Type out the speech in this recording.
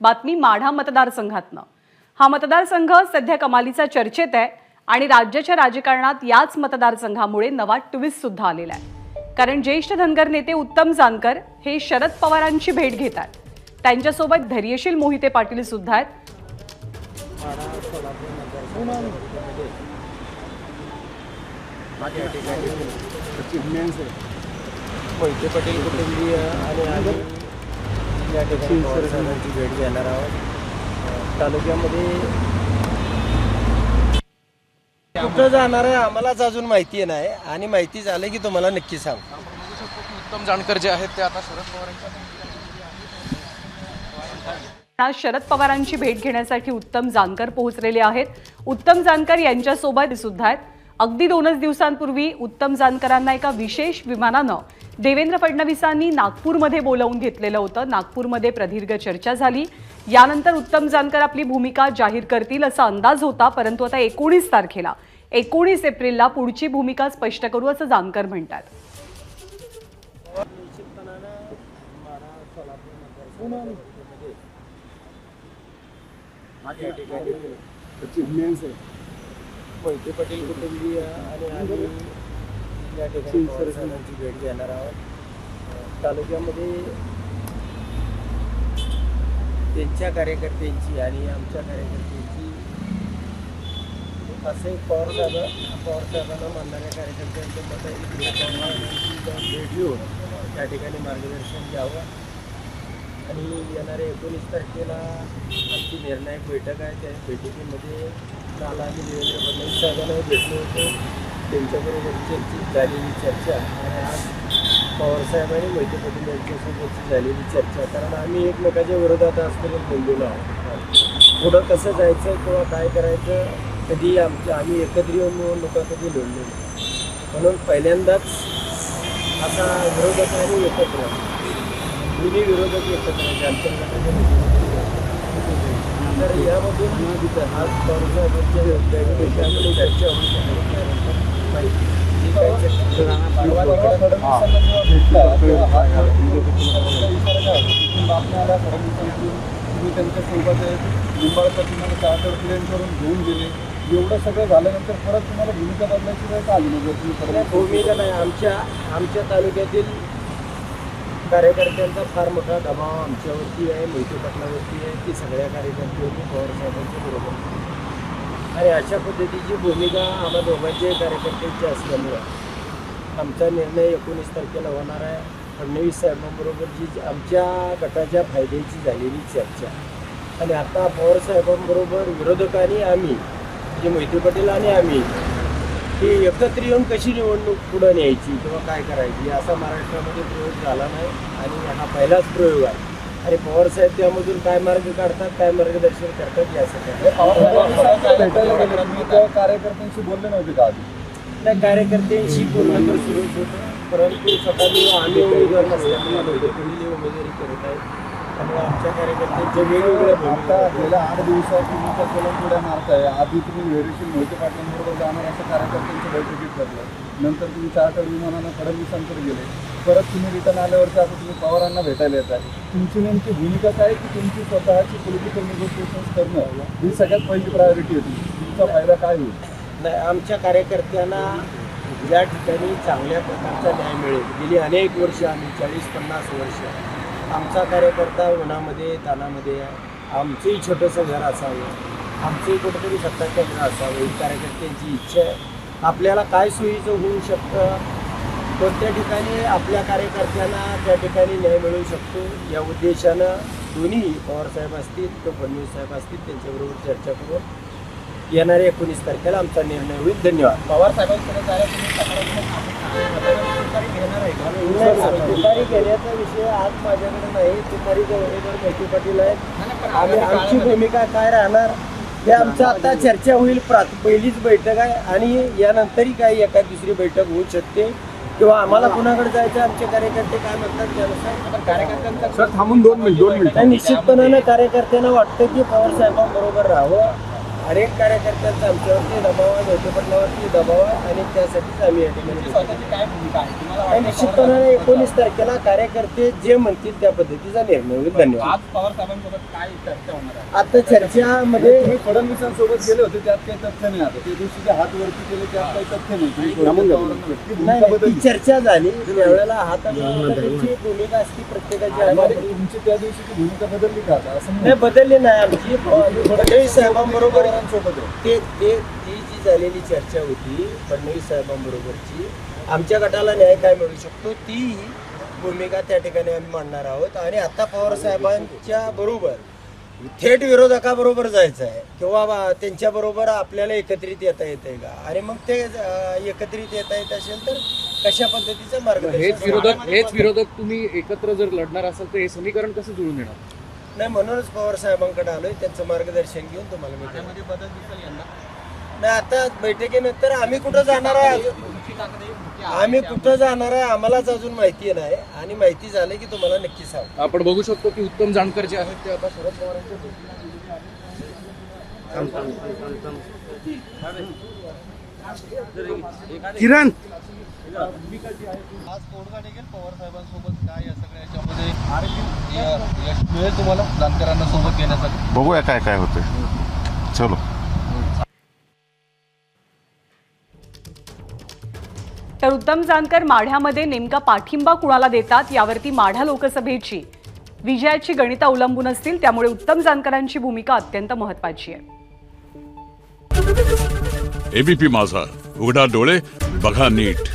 बातमी माढा मतदारसंघातनं। हा मतदारसंघ सध्या कमालीचा चर्चेत आहे आणि राज्याच्या राजकारणात याच मतदारसंघामुळे नवा ट्विस्ट सुद्धा आलेला आहे। कारण ज्येष्ठ धनगर नेते उत्तम जानकर हे शरद पवारांची भेट घेतात। त्यांच्यासोबत धैर्यशील मोहिते पाटील सुद्धा आहेत। मोहिते पाटील कुटुंबीय आणि या ठिकाणी पवारसाहेबांची भेट घेणार आहोत। तालुक्यामध्ये कुठं जाणार आहे आम्हालाच अजून माहिती नाही आणि माहिती झाली की तुम्हाला नक्की सांग। उत्तम जानकर जे आहेत ते आता शरद पवारांची भेट घेण्यासाठी उत्तम जानकर पोहोचलेले आहेत। उत्तम जानकर यांच्यासोबत सुद्धा आहेत। अगदी 2 दिवसांपूर्वी उत्तम जानकरांना एका विशेष विमानानं देवेंद्र फडणवीसांनी नागपूरमध्ये बोलावून घेतलेलं होतं। नागपूरमध्ये प्रदीर्घ चर्चा झाली। यानंतर उत्तम जानकर आपली भूमिका जाहीर करतील असा अंदाज होता, परंतु आता 19 तारखेला 19 एप्रिलला पुढची भूमिका स्पष्ट करू असं जानकर म्हणतात। मोहिते पाटील कुटुंबीय आणि या ठिकाणी पवारसाहेबांची भेट घेणार आहोत। तालुक्यामध्ये त्यांच्या कार्यकर्त्यांची आणि आमच्या कार्यकर्त्यांची असे पवारसाहेबांना मानणाऱ्या कार्यकर्त्यांच्या भेट घेऊन त्या ठिकाणी मार्गदर्शन घ्यावं आणि येणाऱ्या 19 तारखेला आमची निर्णायक बैठक आहे। त्या बैठकीमध्ये काल आम्ही देवेंद्र फडणवीस साहेबांना भेटलो होतो। त्यांच्याबरोबरची झालेली चर्चा आणि आज पवारसाहेब आणि मोहिते पाटील यांच्यासोबतची झालेली चर्चा, कारण आम्ही एकमेकाच्या विरोधात आजपर्यंत बोललेलो आहोत। पुढं कसं जायचं किंवा काय करायचं कधी आम्ही एकत्र येऊन निवडणुका कधी लढलो नाही, म्हणून पहिल्यांदाच असा विरोधक आणि एकत्र दोन्ही विरोधक एकत्र तर यामधून आज पवारसाहेबांच्या भेटीमध्ये चर्चा तुम्ही त्यांच्यासोबत लिंबाळकर तुम्हाला चार्टर प्लेन करून घेऊन गेले, एवढं सगळं झाल्यानंतर परत तुम्हाला भूमिका बदलायची वेळ का आली? म्हणजे भूमिका नाही, आमच्या तालुक्यातील कार्यकर्त्यांचा फार मोठा दबाव आमच्यावरती आहे, मोहिते पाटलावरती आहे की सगळ्या कार्यकर्त्यांनी पवारसाहेबांच्या बरोबर आणि अशा पद्धतीची भूमिका आम्हा दोघांच्या कार्यकर्त्यांची असल्यामुळं आमचा निर्णय 19 तारखेला होणार आहे। फडणवीस साहेबांबरोबर जी आमच्या गटाच्या फायद्याची झालेली चर्चा आणि आता पवारसाहेबांबरोबर विरोधकांनी आम्ही म्हणजे मोहिते पाटील आणि आम्ही ही एकत्र येऊन कशी निवडणूक पुढं न्यायची किंवा काय करायची असा महाराष्ट्रामध्ये प्रयोग झाला नाही आणि हा पहिलाच प्रयोग आहे आणि पवारसाहेब त्यामधून काय मार्ग काढतात, काय मार्गदर्शन करतात यासाठी कार्यकर्त्यांशी बोलले नव्हते का आधी? त्या कार्यकर्त्यांशी बोलणं तर सुरूच होतं, परंतु स्वतःनी आम्ही उमेदवार नसल्यामुळे पहिली उमेदवारी करत आहे त्यामुळे आमच्या कार्यकर्त्यांच्या वेगवेगळ्या भूमिका गेल्या 8 दिवसात तुम्ही त्या सोलंपुड्या मारताय। आधी तुम्ही धैर्यशील मोहिते पाटलांबरोबर जाणार असं कार्यकर्त्यांच्या बैठकीत ठरलं, नंतर तुम्ही चार्टर विमानानं फडणवीसांकडे गेले, परत तुम्ही रिटर्न आल्यावरती आता तुम्ही पवारांना भेटायला येत आहे। तुमची नेमकी भूमिका काय की तुमची स्वतःची पॉलिटिकल निगोसिएशन्स करणं ही सगळ्यात पहिली प्रायोरिटी होती? तुमचा फायदा काय होईल? नाही, आमच्या कार्यकर्त्यांना ज्या ठिकाणी चांगल्या प्रकारचा न्याय मिळेल, गेली अनेक वर्ष आम्ही 40-50 वर्ष आमचा कार्यकर्ता उन्हामध्ये तानामध्ये आमचंही छोटंसं घर असावं, आमचंही कुठंतरी सत्ताचं घर असावं ही कार्यकर्त्यांची इच्छा आहे। आपल्याला काय सोयीचं होऊ शकतं, कोणत्या ठिकाणी आपल्या कार्यकर्त्यांना त्या ठिकाणी न्याय मिळू शकतो या उद्देशानं दोन्ही पवारसाहेब असतील किंवा फडणवीस साहेब असतील त्यांच्याबरोबर चर्चा करून येणाऱ्या 19 तारखेला आमचा निर्णय होईल। धन्यवाद। पवारसाहेबांकडे तुतारी घेण्याचा विषय आज माझ्याकडे नाही, तुतारीच्या बरोबर मोहिते पाटील आहेत आणि आमची भूमिका काय राहणार हे आमचं आता चर्चा होईल। पहिलीच बैठक आहे आणि यानंतरही काही एखाद दुसरी बैठक होऊ शकते किंवा आम्हाला कुणाकडे जायचं आमचे कार्यकर्ते काय म्हणतात त्यानुसार कार्यकर्त्यांचा थांबून 2 मिनिट निश्चितपणानं कार्यकर्त्यांना वाटतं की पवारसाहेबांबरोबर राहावं अनेक कार्यकर्त्यांचा आमच्यावरती दबाव आहे, मोठे पटलावरती दबाव आहे आणि त्यासाठीच आम्ही या ठिकाणी काय भूमिका आहे तुम्हाला आणि निश्चितपणाने 19 तारखेला कार्यकर्ते जे म्हणतील त्या पद्धतीचा निर्णय होईल. धन्यवाद. आज पवार साहेबांसोबत काय चर्चा होणार आहे? आता चर्चामध्ये तुम्ही फडणवीसांसोबत गेले होते त्यात काही तथ्य नाही. आता ते दिवशी जे हात वरती केले त्यात काही तथ्य नाही. तुम्ही पवारांना व्यक्ती भूमिका नाही, ती बदलली. चर्चा झाली त्यावेळेला हाताची भूमिका असती प्रत्येकाची आहे. तुमची त्या दिवशीची भूमिका बदलली का आता? असं नाही, बदलली नाही आमची. फडणवीस साहेबांबरोबर सोबत आहे. ती जी झालेली चर्चा होती फडणवीस साहेबांबरोबरची, आमच्या गटाला न्याय काय मिळू शकतो ती भूमिका त्या ठिकाणी आम्ही मांडणार आहोत. आणि आता पवार साहेबांच्या बरोबर थेट विरोधकाबरोबर जायचं आहे किंवा त्यांच्याबरोबर आपल्याला एकत्रित येता येतंय का, आणि मग ते एकत्रित येता येत असेल तर कशा पद्धतीचं मार्गदर्शन. हेच विरोधक तुम्ही एकत्र जर लढणार असाल तर हे समीकरण कसं जुळून येणार? नाही, म्हणूनच पवार साहेबांकडे आलोय, त्यांचं मार्गदर्शन घेऊन तुम्हाला मी त्यामध्ये बदल दिसेल यांना. नाही. आता बैठकीनंतर आम्ही कुठं जाणार आहे, आम्ही कुठं जाणार आहे आम्हालाच अजून माहिती नाही, आणि माहिती झाली की तुम्हाला नक्की सांगू. आपण बघू शकतो की उत्तम जानकर जे आहेत ते आता शरद पवारांच्या किरण आज तोडगा निघेल पवार साहेबांसोबत काय या सगळ्या याच्यामध्ये यश मिळेल तुम्हाला जानकरांना सोबत घेण्यासाठी? बघूया काय काय होतंय. चलो. तर उत्तम जानकर माढ्यामध्ये नेमका पाठिंबा कुणाला देतात यावरती माढा लोकसभेची विजयाची गणितं अवलंबून असतील. त्यामुळे उत्तम जानकरांची भूमिका अत्यंत महत्त्वाची आहे. एबीपी माझा, उघडा डोळे बघा नीट.